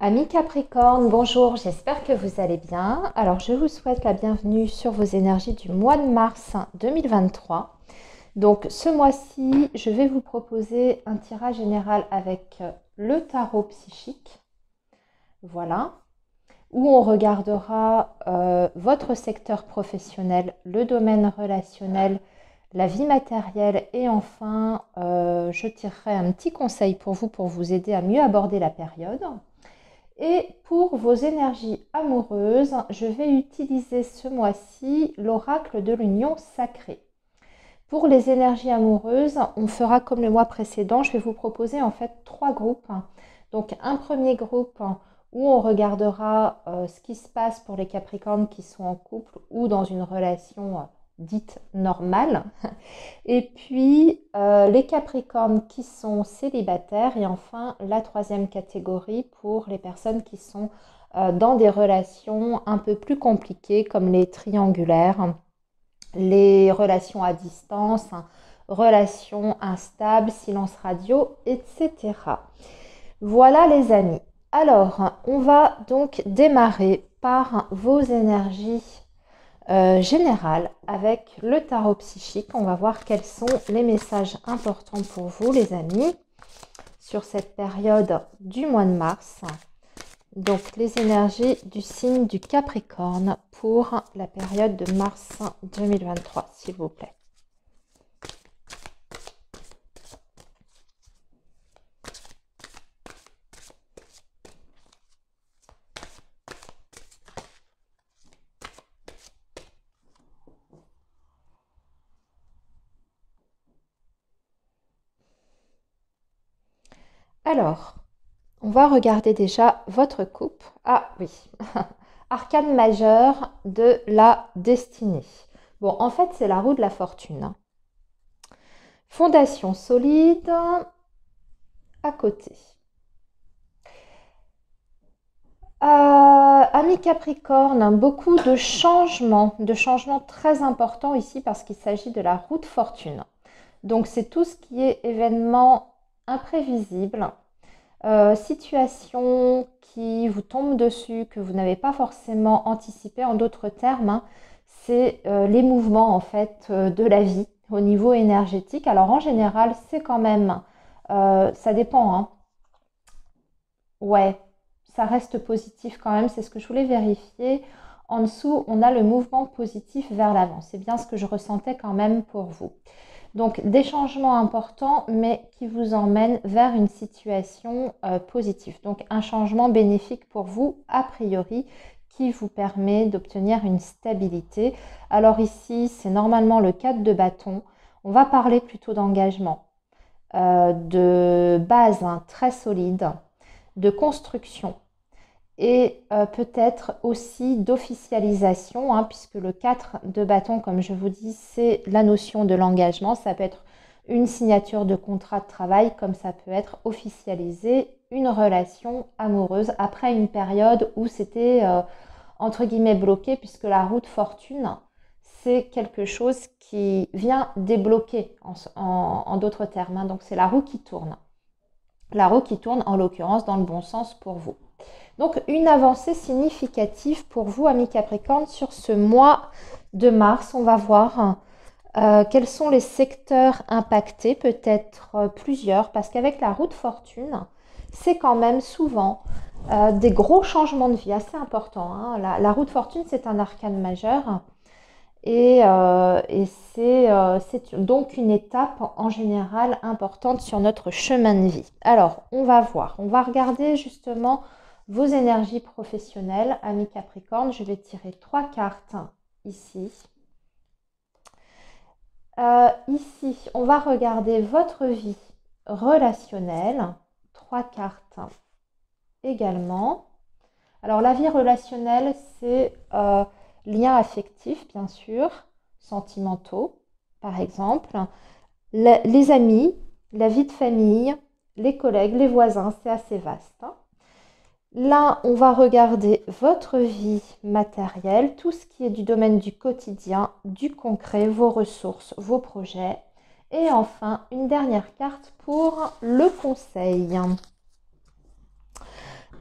Amis Capricorne, bonjour, j'espère que vous allez bien. Alors, je vous souhaite la bienvenue sur vos énergies du mois de mars 2023. Donc, ce mois-ci, je vais vous proposer un tirage général avec le tarot psychique. Voilà, où on regardera votre secteur professionnel, le domaine relationnel, la vie matérielle et enfin, je tirerai un petit conseil pour vous aider à mieux aborder la période. Et pour vos énergies amoureuses, je vais utiliser ce mois-ci l'oracle de l'union sacrée. Pour les énergies amoureuses, on fera comme le mois précédent. Je vais vous proposer en fait 3 groupes. Donc un premier groupe où on regardera ce qui se passe pour les Capricornes qui sont en couple ou dans une relation dite normale. Et puis les Capricornes qui sont célibataires et enfin la troisième catégorie pour les personnes qui sont dans des relations un peu plus compliquées comme les triangulaires, les relations à distance, relations instables, silence radio, etc. Voilà les amis. Alors, on va donc démarrer par vos énergies générales avec le tarot psychique. On va voir quels sont les messages importants pour vous les amis sur cette période du mois de mars. Donc les énergies du signe du Capricorne pour la période de mars 2023, s'il vous plaît. Alors, on va regarder déjà votre coupe. Ah oui, arcane majeur de la destinée. Bon, en fait, c'est la roue de la fortune. Fondation solide à côté. Amis Capricorne, beaucoup de changements très importants ici parce qu'il s'agit de la roue de fortune. Donc, c'est tout ce qui est événement imprévisible, situation qui vous tombe dessus, que vous n'avez pas forcément anticipé. En d'autres termes, c'est les mouvements en fait de la vie au niveau énergétique. Alors en général, c'est quand même, ça dépend, hein. Ouais, ça reste positif quand même, c'est ce que je voulais vérifier. En dessous, on a le mouvement positif vers l'avant. C'est bien ce que je ressentais quand même pour vous. Donc des changements importants, mais qui vous emmènent vers une situation positive. Donc un changement bénéfique pour vous, a priori, qui vous permet d'obtenir une stabilité. Alors ici, c'est normalement le 4 de bâton. On va parler plutôt d'engagement, de base très solide, de construction et peut-être aussi d'officialisation, hein, puisque le 4 de bâton, comme je vous dis, c'est la notion de l'engagement. Ça peut être une signature de contrat de travail, comme ça peut être officialiser une relation amoureuse après une période où c'était entre guillemets bloqué, puisque la roue de fortune, c'est quelque chose qui vient débloquer en d'autres termes, hein. Donc c'est la roue qui tourne. La roue qui tourne en l'occurrence dans le bon sens pour vous. Donc une avancée significative pour vous, amis Capricorne, sur ce mois de mars. On va voir quels sont les secteurs impactés, peut-être plusieurs, parce qu'avec la roue de fortune, c'est quand même souvent des gros changements de vie assez importants, hein. La roue de fortune, c'est un arcane majeur et c'est donc une étape en général importante sur notre chemin de vie. Alors, on va voir, on va regarder justement vos énergies professionnelles, amis Capricorne. Je vais tirer 3 cartes ici. Ici, on va regarder votre vie relationnelle. 3 cartes également. Alors, la vie relationnelle, c'est liens affectifs, bien sûr, sentimentaux, par exemple. Les amis, la vie de famille, les collègues, les voisins, c'est assez vaste, hein. Là, on va regarder votre vie matérielle, tout ce qui est du domaine du quotidien, du concret, vos ressources, vos projets. Et enfin, une dernière carte pour le conseil.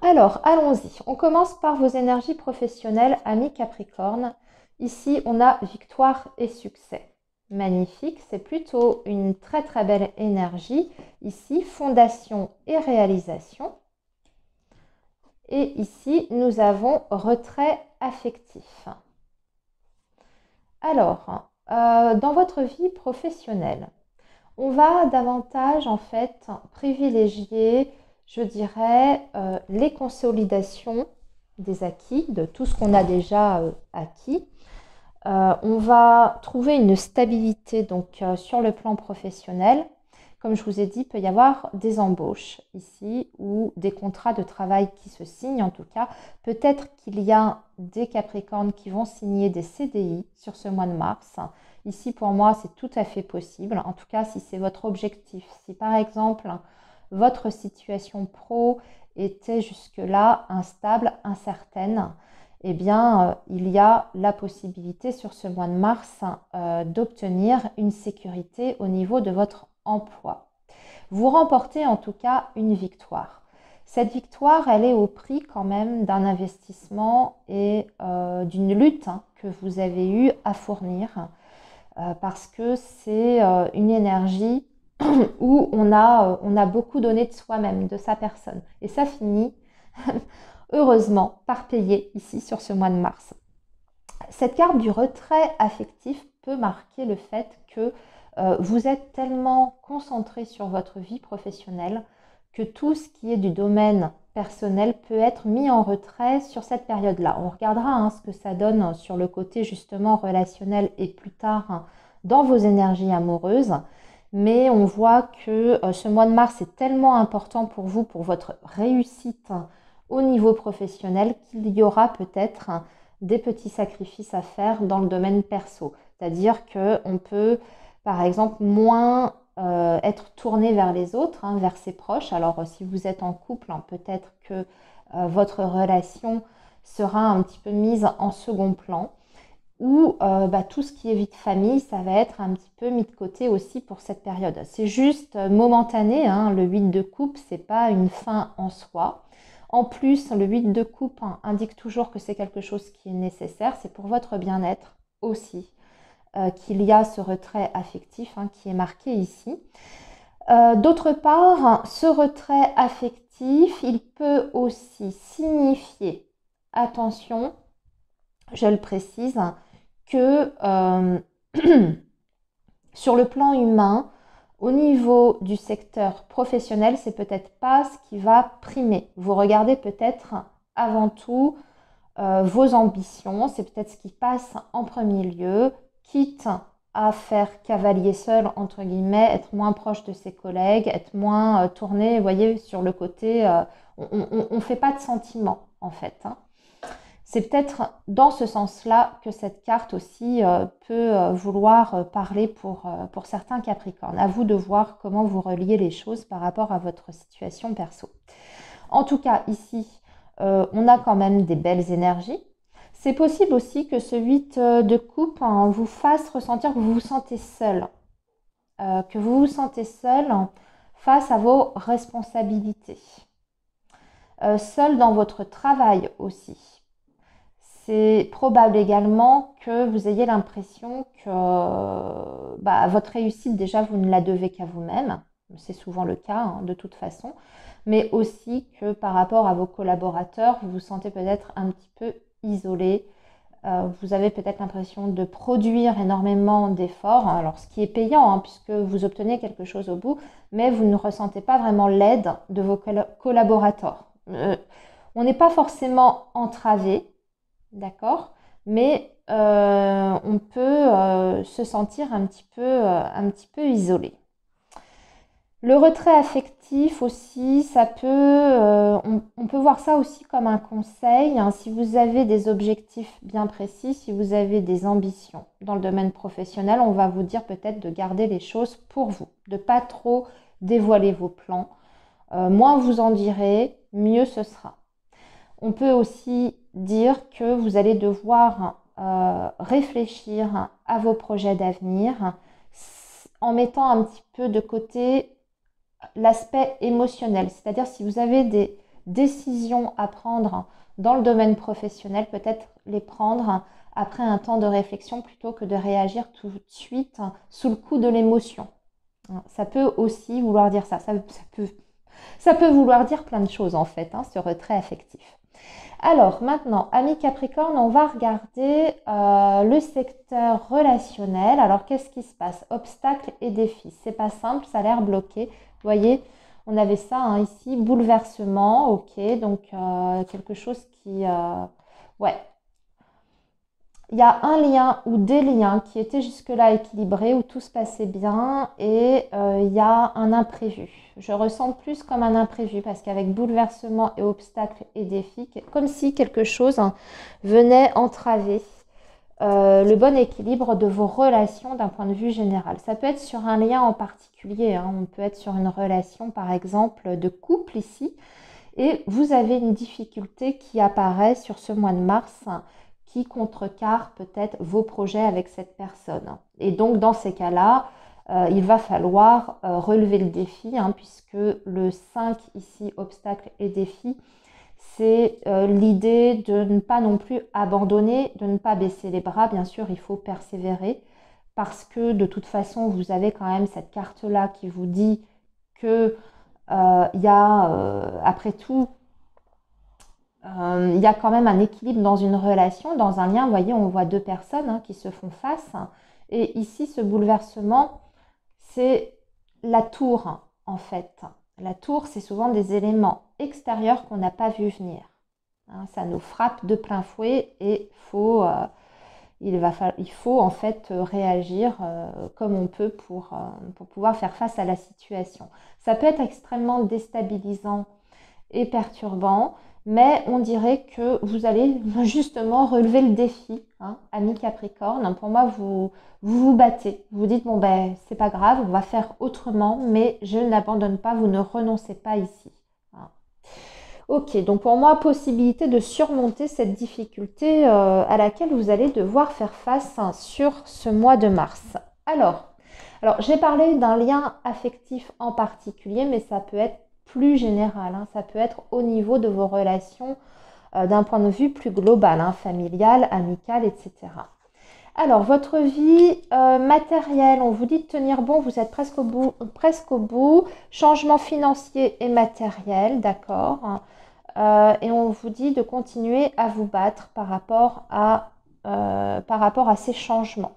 Alors, allons-y. On commence par vos énergies professionnelles, amis Capricorne. Ici, on a victoire et succès. Magnifique, c'est plutôt une très très belle énergie. Ici, fondation et réalisation. Et ici, nous avons retrait affectif. Alors, dans votre vie professionnelle, on va davantage en fait privilégier, je dirais, les consolidations des acquis, de tout ce qu'on a déjà acquis. On va trouver une stabilité donc sur le plan professionnel. Comme je vous ai dit, il peut y avoir des embauches ici ou des contrats de travail qui se signent en tout cas. Peut-être qu'il y a des Capricornes qui vont signer des CDI sur ce mois de mars. Ici, pour moi, c'est tout à fait possible. En tout cas, si c'est votre objectif. Si par exemple, votre situation pro était jusque-là instable, incertaine, eh bien, il y a la possibilité sur ce mois de mars d'obtenir une sécurité au niveau de votre emploi. Vous remportez en tout cas une victoire. Cette victoire, elle est au prix quand même d'un investissement et d'une lutte que vous avez eu à fournir parce que c'est une énergie où on a beaucoup donné de soi-même, de sa personne. Et ça finit heureusement par payer ici sur ce mois de mars. Cette carte du retrait affectif peut marquer le fait que vous êtes tellement concentré sur votre vie professionnelle que tout ce qui est du domaine personnel peut être mis en retrait sur cette période-là. On regardera ce que ça donne sur le côté justement relationnel et plus tard dans vos énergies amoureuses. Mais on voit que ce mois de mars est tellement important pour vous, pour votre réussite au niveau professionnel, qu'il y aura peut-être des petits sacrifices à faire dans le domaine perso. C'est-à-dire qu'on peut, par exemple, moins être tourné vers les autres, vers ses proches. Alors, si vous êtes en couple, peut-être que votre relation sera un petit peu mise en second plan. Ou tout ce qui est vie de famille, ça va être un petit peu mis de côté aussi pour cette période. C'est juste momentané, le 8 de coupe, c'est pas une fin en soi. En plus, le 8 de coupe indique toujours que c'est quelque chose qui est nécessaire, c'est pour votre bien-être aussi, qu'il y a ce retrait affectif qui est marqué ici. D'autre part, ce retrait affectif, il peut aussi signifier, attention, je le précise, que sur le plan humain, au niveau du secteur professionnel, c'est peut-être pas ce qui va primer. Vous regardez peut-être avant tout vos ambitions, c'est peut-être ce qui passe en premier lieu, quitte à faire cavalier seul, entre guillemets, être moins proche de ses collègues, être moins tourné, vous voyez, sur le côté, on ne fait pas de sentiments en fait. C'est peut-être dans ce sens-là que cette carte aussi peut vouloir parler pour certains Capricornes. À vous de voir comment vous reliez les choses par rapport à votre situation perso. En tout cas, ici, on a quand même des belles énergies. C'est possible aussi que ce 8 de coupe vous fasse ressentir que vous vous sentez seul. Que vous vous sentez seul face à vos responsabilités. Seul dans votre travail aussi. C'est probable également que vous ayez l'impression que votre réussite, déjà, vous ne la devez qu'à vous-même. C'est souvent le cas, de toute façon. Mais aussi que par rapport à vos collaborateurs, vous vous sentez peut-être un petit peu isolé. Vous avez peut-être l'impression de produire énormément d'efforts. Alors, ce qui est payant, puisque vous obtenez quelque chose au bout, mais vous ne ressentez pas vraiment l'aide de vos collaborateurs. On n'est pas forcément entravé. D'accord, mais on peut se sentir un petit peu isolé. Le retrait affectif aussi, ça peut, on peut voir ça aussi comme un conseil. Si vous avez des objectifs bien précis, si vous avez des ambitions dans le domaine professionnel, on va vous dire peut-être de garder les choses pour vous, de ne pas trop dévoiler vos plans. Moins vous en direz, mieux ce sera. On peut aussi dire que vous allez devoir réfléchir à vos projets d'avenir en mettant un petit peu de côté l'aspect émotionnel. C'est-à-dire si vous avez décisions à prendre dans le domaine professionnel, peut-être les prendre après un temps de réflexion plutôt que de réagir tout de suite sous le coup de l'émotion. Ça peut aussi vouloir dire ça. Ça peut vouloir dire plein de choses en fait, ce retrait affectif. Alors maintenant, amis Capricorne, on va regarder le secteur relationnel. Alors qu'est-ce qui se passe? Obstacles et défis. C'est pas simple, ça a l'air bloqué. Vous voyez, on avait ça ici, bouleversement, ok. Donc quelque chose qui... ouais. Il y a un lien ou des liens qui étaient jusque-là équilibrés, où tout se passait bien et il y a un imprévu. Je ressens plus comme un imprévu parce qu'avec bouleversement et obstacles et défis, comme si quelque chose venait entraver le bon équilibre de vos relations d'un point de vue général. Ça peut être sur un lien en particulier, on peut être sur une relation par exemple de couple ici et vous avez une difficulté qui apparaît sur ce mois de mars qui contrecarre peut-être vos projets avec cette personne. Et donc dans ces cas-là, il va falloir relever le défi puisque le 5 ici, obstacles et défis, c'est l'idée de ne pas non plus abandonner, de ne pas baisser les bras. Bien sûr, il faut persévérer parce que de toute façon, vous avez quand même cette carte-là qui vous dit que y a, après tout, il y a quand même un équilibre dans une relation, dans un lien. Vous voyez, on voit deux personnes qui se font face. Et ici, ce bouleversement, c'est la tour, en fait. La tour, c'est souvent des éléments extérieurs qu'on n'a pas vu venir. Ça nous frappe de plein fouet et il faut en fait réagir comme on peut pour pouvoir faire face à la situation. Ça peut être extrêmement déstabilisant et perturbant, mais on dirait que vous allez justement relever le défi, amis Capricorne. Pour moi, vous battez. Vous dites, bon ben, c'est pas grave, on va faire autrement, mais je n'abandonne pas, vous ne renoncez pas ici. Ok, donc pour moi, possibilité de surmonter cette difficulté à laquelle vous allez devoir faire face sur ce mois de mars. Alors j'ai parlé d'un lien affectif en particulier, mais ça peut être plus général. Ça peut être au niveau de vos relations d'un point de vue plus global, familial, amical, etc. Alors, votre vie matérielle, on vous dit de tenir bon, vous êtes presque au bout. Presque au bout. Changement financier et matériel, d'accord. Et on vous dit de continuer à vous battre par rapport à ces changements.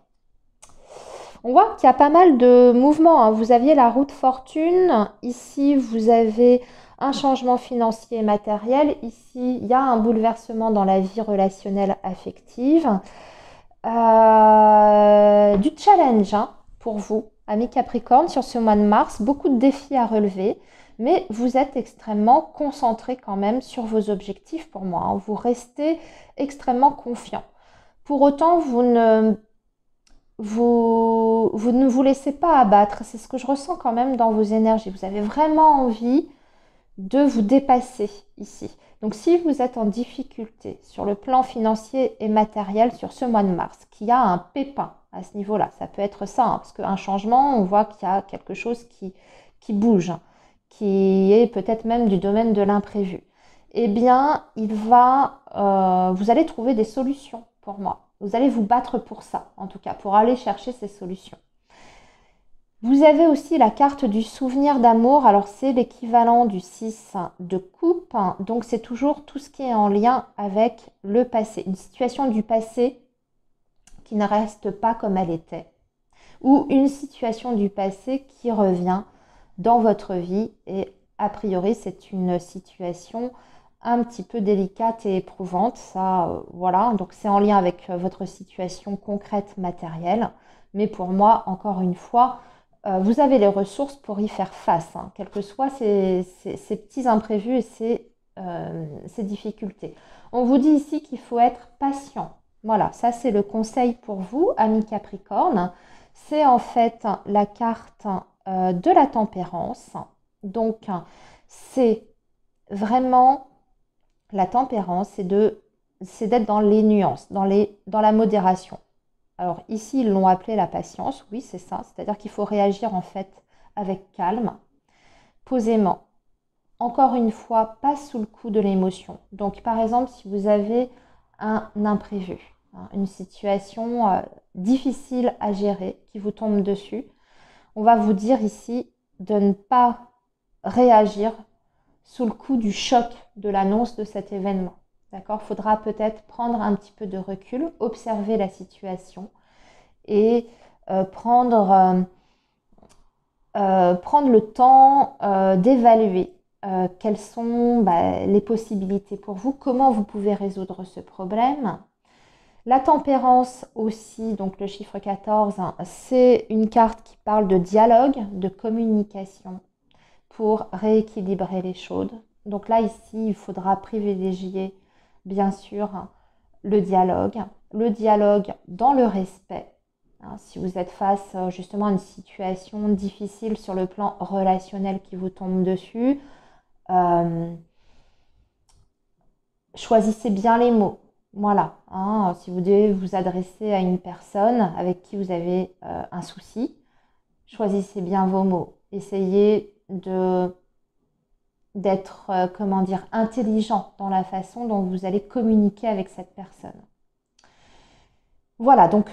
On voit qu'il y a pas mal de mouvements. Vous aviez la roue de fortune. Ici, vous avez un changement financier et matériel. Ici, il y a un bouleversement dans la vie relationnelle affective. Du challenge pour vous, amis Capricorne, sur ce mois de mars. Beaucoup de défis à relever. Mais vous êtes extrêmement concentré quand même sur vos objectifs pour moi. Vous restez extrêmement confiant. Pour autant, vous ne vous laissez pas abattre. C'est ce que je ressens quand même dans vos énergies. Vous avez vraiment envie de vous dépasser ici. Donc si vous êtes en difficulté sur le plan financier et matériel sur ce mois de mars, qu'il y a un pépin à ce niveau-là, ça peut être ça, parce qu'un changement, on voit qu'il y a quelque chose qui bouge, qui est peut-être même du domaine de l'imprévu. Eh bien, vous allez trouver des solutions pour moi. Vous allez vous battre pour ça, en tout cas, pour aller chercher ces solutions. Vous avez aussi la carte du souvenir d'amour. Alors, c'est l'équivalent du 6 de coupe. Donc, c'est toujours tout ce qui est en lien avec le passé. Une situation du passé qui ne reste pas comme elle était. Ou une situation du passé qui revient dans votre vie. Et a priori, c'est une situation un petit peu délicate et éprouvante. Ça, voilà. Donc, c'est en lien avec votre situation concrète matérielle. Mais pour moi, encore une fois, vous avez les ressources pour y faire face, quels que soient ces petits imprévus et ces difficultés. On vous dit ici qu'il faut être patient. Voilà, ça c'est le conseil pour vous, amis Capricorne. C'est en fait la carte de la tempérance. Donc, c'est vraiment la tempérance, c'est d'être dans les nuances, dans la modération. Alors ici, ils l'ont appelé la patience, oui c'est ça, c'est-à-dire qu'il faut réagir en fait avec calme, posément, encore une fois, pas sous le coup de l'émotion. Donc, par exemple, si vous avez un imprévu, hein, une situation difficile à gérer qui vous tombe dessus, on va vous dire ici de ne pas réagir sous le coup du choc de l'annonce de cet événement. D'accord ? Il faudra peut-être prendre un petit peu de recul, observer la situation et prendre le temps d'évaluer quelles sont les possibilités pour vous, comment vous pouvez résoudre ce problème. La tempérance aussi, donc le chiffre 14, hein, c'est une carte qui parle de dialogue, de communication pour rééquilibrer les choses. Donc là, ici, il faudra privilégier, bien sûr, le dialogue dans le respect. Si vous êtes face justement à une situation difficile sur le plan relationnel qui vous tombe dessus, choisissez bien les mots. Voilà, hein, si vous devez vous adresser à une personne avec qui vous avez un souci, choisissez bien vos mots. Essayez d'être, intelligent dans la façon dont vous allez communiquer avec cette personne. Voilà, donc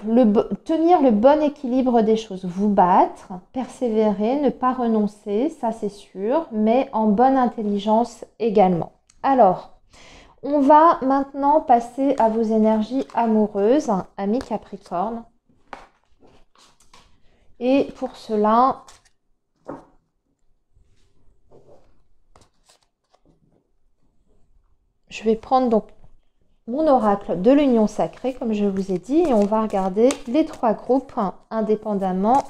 tenir le bon équilibre des choses, vous battre, persévérer, ne pas renoncer, ça c'est sûr, mais en bonne intelligence également. Alors, on va maintenant passer à vos énergies amoureuses, amis Capricorne. Et pour cela, je vais prendre donc mon oracle de l'union sacrée, comme je vous ai dit, et on va regarder les 3 groupes indépendamment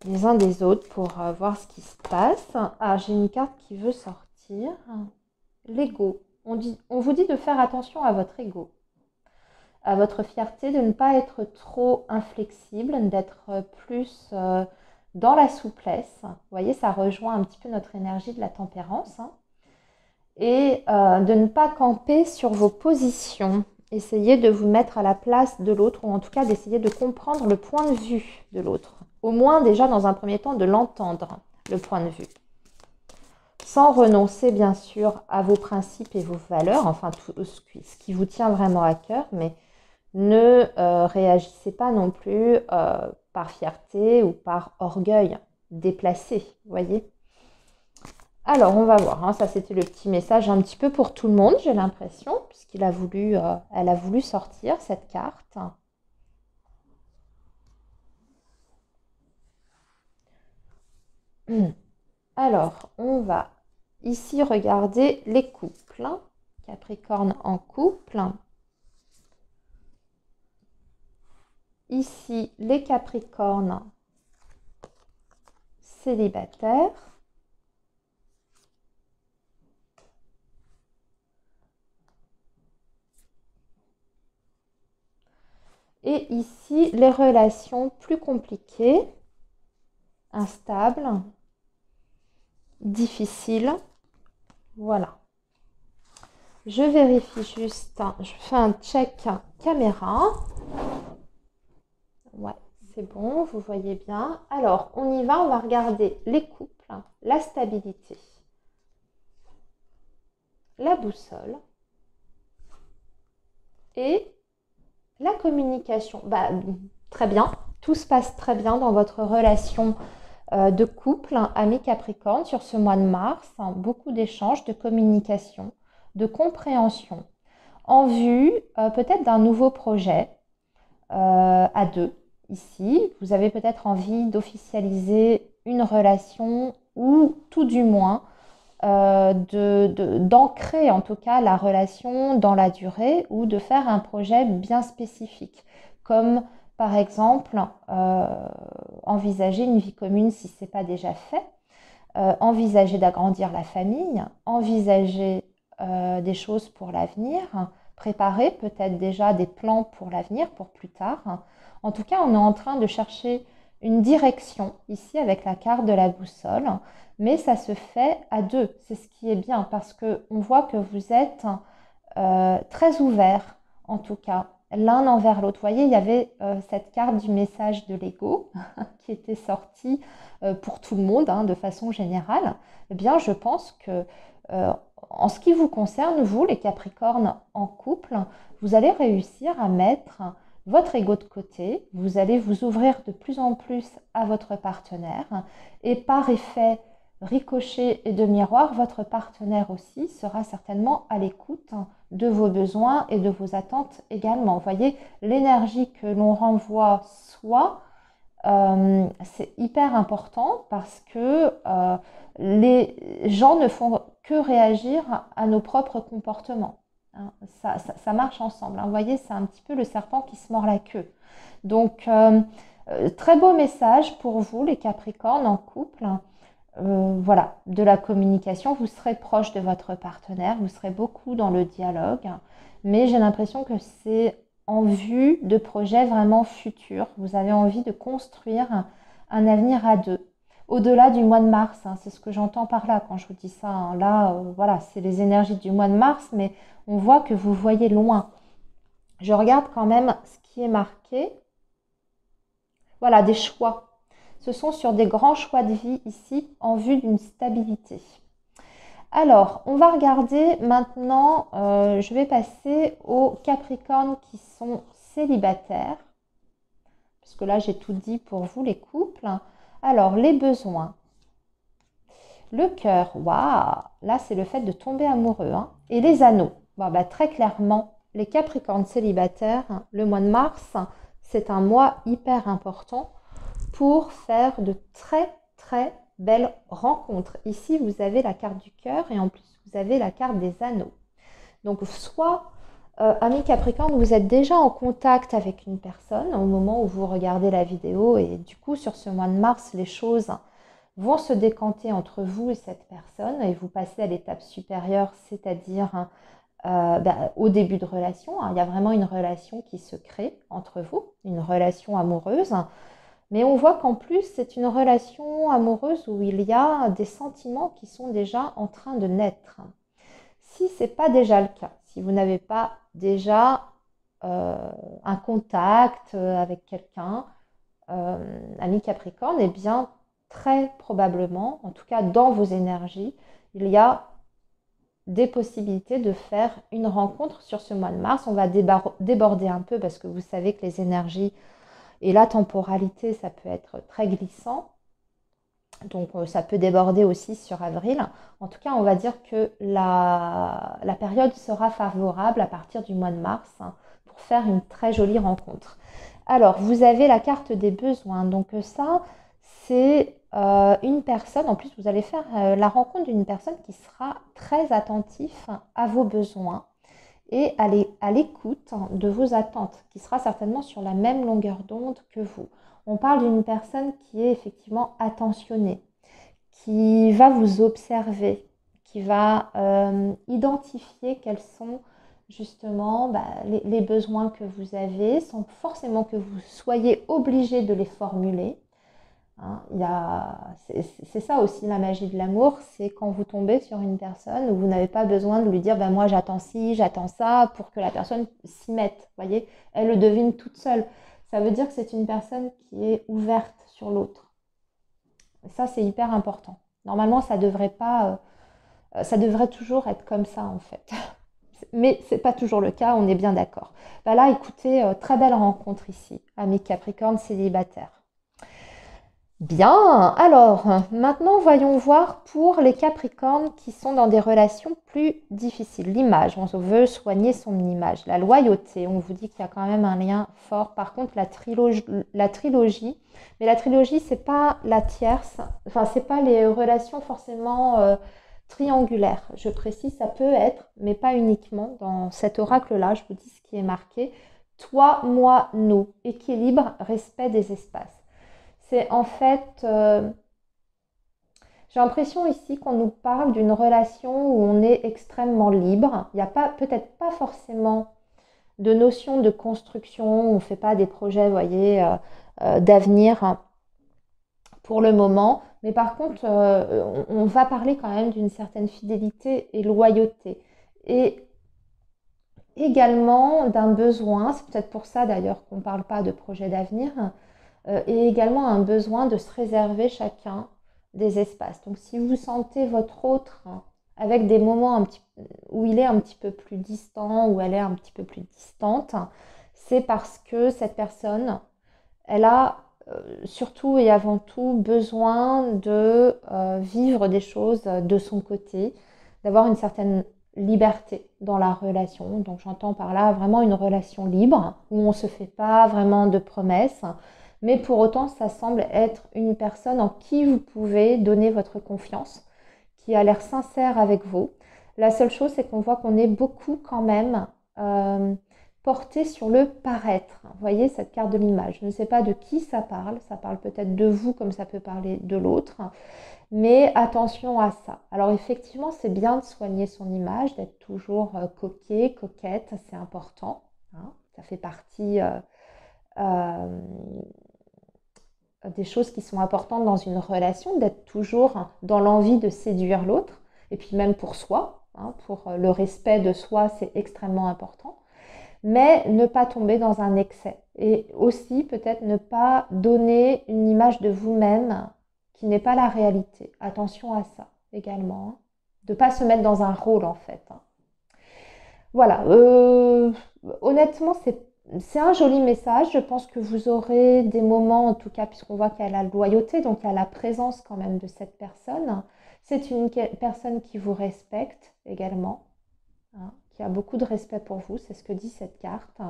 les uns des autres pour voir ce qui se passe. Ah, j'ai une carte qui veut sortir. L'ego. On vous dit de faire attention à votre ego, à votre fierté, de ne pas être trop inflexible, d'être plus dans la souplesse. Vous voyez, ça rejoint un petit peu notre énergie de la tempérance. Et de ne pas camper sur vos positions. Essayez de vous mettre à la place de l'autre, ou en tout cas d'essayer de comprendre le point de vue de l'autre. Au moins déjà dans un premier temps de l'entendre, le point de vue. Sans renoncer bien sûr à vos principes et vos valeurs, enfin tout ce qui vous tient vraiment à cœur, mais ne réagissez pas non plus par fierté ou par orgueil déplacé, vous voyez. Alors, on va voir, hein, ça c'était le petit message un petit peu pour tout le monde, j'ai l'impression, puisqu'elle a voulu sortir cette carte. Alors, on va ici regarder les couples. Capricorne en couple. Ici, les Capricornes célibataires. Et ici, les relations plus compliquées, instables, difficiles. Voilà. Je vérifie juste, je fais un check caméra. Ouais, c'est bon, vous voyez bien. Alors, on y va, on va regarder les couples, la stabilité, la boussole et la communication. Très bien, tout se passe très bien dans votre relation de couple, ami Capricorne, sur ce mois de mars. Beaucoup d'échanges, de communication, de compréhension, en vue peut-être d'un nouveau projet à 2. Ici, vous avez peut-être envie d'officialiser une relation ou tout du moins d'ancrer en tout cas la relation dans la durée ou de faire un projet bien spécifique, comme par exemple envisager une vie commune si ce n'est pas déjà fait, envisager d'agrandir la famille, envisager des choses pour l'avenir, préparer peut-être déjà des plans pour l'avenir, pour plus tard. En tout cas, on est en train de chercher une direction ici avec la carte de la boussole, mais ça se fait à 2. C'est ce qui est bien parce qu'on voit que vous êtes très ouvert, en tout cas, l'un envers l'autre. Vous voyez, il y avait cette carte du message de l'ego qui était sortie pour tout le monde, hein, de façon générale. Eh bien, je pense que euh, en ce qui vous concerne, vous, les Capricornes en couple, vous allez réussir à mettre votre ego de côté, vous allez vous ouvrir de plus en plus à votre partenaire et par effet ricochet et de miroir, votre partenaire aussi sera certainement à l'écoute de vos besoins et de vos attentes également. Vous voyez, l'énergie que l'on renvoie soi, c'est hyper important parce que les gens ne font que réagir à nos propres comportements. Hein. Ça marche ensemble. Hein. Vous voyez, c'est un petit peu le serpent qui se mord la queue. Donc, très beau message pour vous, les Capricornes en couple. Voilà, de la communication, vous serez proche de votre partenaire, vous serez beaucoup dans le dialogue, mais j'ai l'impression que c'est en vue de projets vraiment futurs. Vous avez envie de construire un avenir à deux. Au-delà du mois de mars, hein, c'est ce que j'entends par là quand je vous dis ça. Hein. Là, voilà, c'est les énergies du mois de mars, mais on voit que vous voyez loin. Je regarde quand même ce qui est marqué. Voilà, des choix. Ce sont sur des grands choix de vie ici en vue d'une stabilité. Alors, on va regarder maintenant, je vais passer aux Capricornes qui sont célibataires, puisque là j'ai tout dit pour vous les couples. Alors, les besoins. Le cœur, waouh, là c'est le fait de tomber amoureux. Hein. Et les anneaux, bon, bah, très clairement, les Capricornes célibataires, le mois de mars, c'est un mois hyper important pour faire de très très belles rencontres. Ici, vous avez la carte du cœur et en plus, vous avez la carte des anneaux. Donc, soit, amis Capricorne, vous êtes déjà en contact avec une personne au moment où vous regardez la vidéo et du coup, sur ce mois de mars, les choses vont se décanter entre vous et cette personne et vous passez à l'étape supérieure, c'est-à-dire au début de relation. Hein, il y a vraiment une relation qui se crée entre vous, une relation amoureuse. Mais on voit qu'en plus, c'est une relation amoureuse où il y a des sentiments qui sont déjà en train de naître. Si ce n'est pas déjà le cas, si vous n'avez pas déjà un contact avec quelqu'un, ami Capricorne, eh bien, très probablement, en tout cas dans vos énergies, il y a des possibilités de faire une rencontre sur ce mois de mars. On va déborder un peu parce que vous savez que les énergies et la temporalité, ça peut être très glissant. Donc, ça peut déborder aussi sur avril. En tout cas, on va dire que la période sera favorable à partir du mois de mars hein, pour faire une très jolie rencontre. Alors, vous avez la carte des besoins. Donc, ça, c'est une personne. En plus, vous allez faire la rencontre d'une personne qui sera très attentive à vos besoins et à l'écoute de vos attentes, qui sera certainement sur la même longueur d'onde que vous. On parle d'une personne qui est effectivement attentionnée, qui va vous observer, qui va identifier quels sont justement les besoins que vous avez, sans forcément que vous soyez obligé de les formuler. Hein, c'est ça aussi la magie de l'amour, c'est quand vous tombez sur une personne où vous n'avez pas besoin de lui dire moi j'attends ci, j'attends ça pour que la personne s'y mette. Voyez, elle le devine toute seule. Ça veut dire que c'est une personne qui est ouverte sur l'autre. Ça c'est hyper important. Normalement ça devrait pas, ça devrait toujours être comme ça en fait. Mais c'est pas toujours le cas, on est bien d'accord. Là écoutez, très belle rencontre ici, amis Capricorne célibataires. Bien, alors maintenant voyons voir pour les Capricornes qui sont dans des relations plus difficiles. L'image, on veut soigner son image. La loyauté, on vous dit qu'il y a quand même un lien fort. Par contre, la trilogie, mais la trilogie, c'est pas la tierce, enfin, c'est pas les relations forcément triangulaires. Je précise, ça peut être, mais pas uniquement. Dans cet oracle-là, je vous dis ce qui est marqué. Toi, moi, nous. Équilibre, respect des espaces. C'est en fait, j'ai l'impression ici qu'on nous parle d'une relation où on est extrêmement libre. Il n'y a peut-être pas forcément de notion de construction, on ne fait pas des projets, vous voyez, d'avenir hein, pour le moment. Mais par contre, on va parler quand même d'une certaine fidélité et loyauté. Et également d'un besoin, c'est peut-être pour ça d'ailleurs qu'on ne parle pas de projet d'avenir, et également un besoin de se réserver chacun des espaces. Donc si vous sentez votre autre avec des moments où il est un petit peu plus distant, où elle est un petit peu plus distante, c'est parce que cette personne, elle a surtout et avant tout besoin de vivre des choses de son côté, d'avoir une certaine liberté dans la relation. Donc j'entends par là vraiment une relation libre où on ne se fait pas vraiment de promesses, mais pour autant ça semble être une personne en qui vous pouvez donner votre confiance, qui a l'air sincère avec vous. La seule chose, c'est qu'on voit qu'on est beaucoup quand même porté sur le paraître. Vous voyez cette carte de l'image. Je ne sais pas de qui ça parle peut-être de vous comme ça peut parler de l'autre, mais attention à ça. Alors effectivement, c'est bien de soigner son image, d'être toujours coquet, coquette, c'est important. Hein. Ça fait partie des choses qui sont importantes dans une relation, d'être toujours dans l'envie de séduire l'autre, et puis même pour soi, hein, pour le respect de soi, c'est extrêmement important, mais ne pas tomber dans un excès, et aussi peut-être ne pas donner une image de vous-même qui n'est pas la réalité. Attention à ça également, hein. De ne pas se mettre dans un rôle en fait. Hein. Voilà, honnêtement, c'est un joli message. Je pense que vous aurez des moments, en tout cas, puisqu'on voit qu'il y a la loyauté, donc il y a la présence quand même de cette personne. C'est une personne qui vous respecte également, hein, qui a beaucoup de respect pour vous, c'est ce que dit cette carte.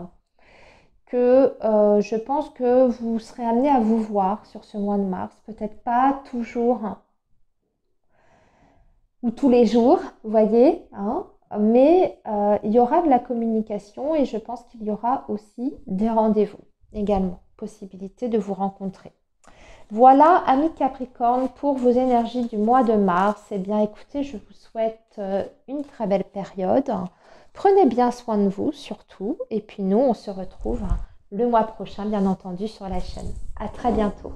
Que je pense que vous serez amené à vous voir sur ce mois de mars, peut-être pas toujours ou tous les jours, vous voyez, hein, mais il y aura de la communication et je pense qu'il y aura aussi des rendez-vous également, possibilité de vous rencontrer. Voilà, amis Capricorne, pour vos énergies du mois de mars. Eh bien, écoutez, je vous souhaite une très belle période. Prenez bien soin de vous, surtout. Et puis nous, on se retrouve le mois prochain, bien entendu, sur la chaîne. À très bientôt.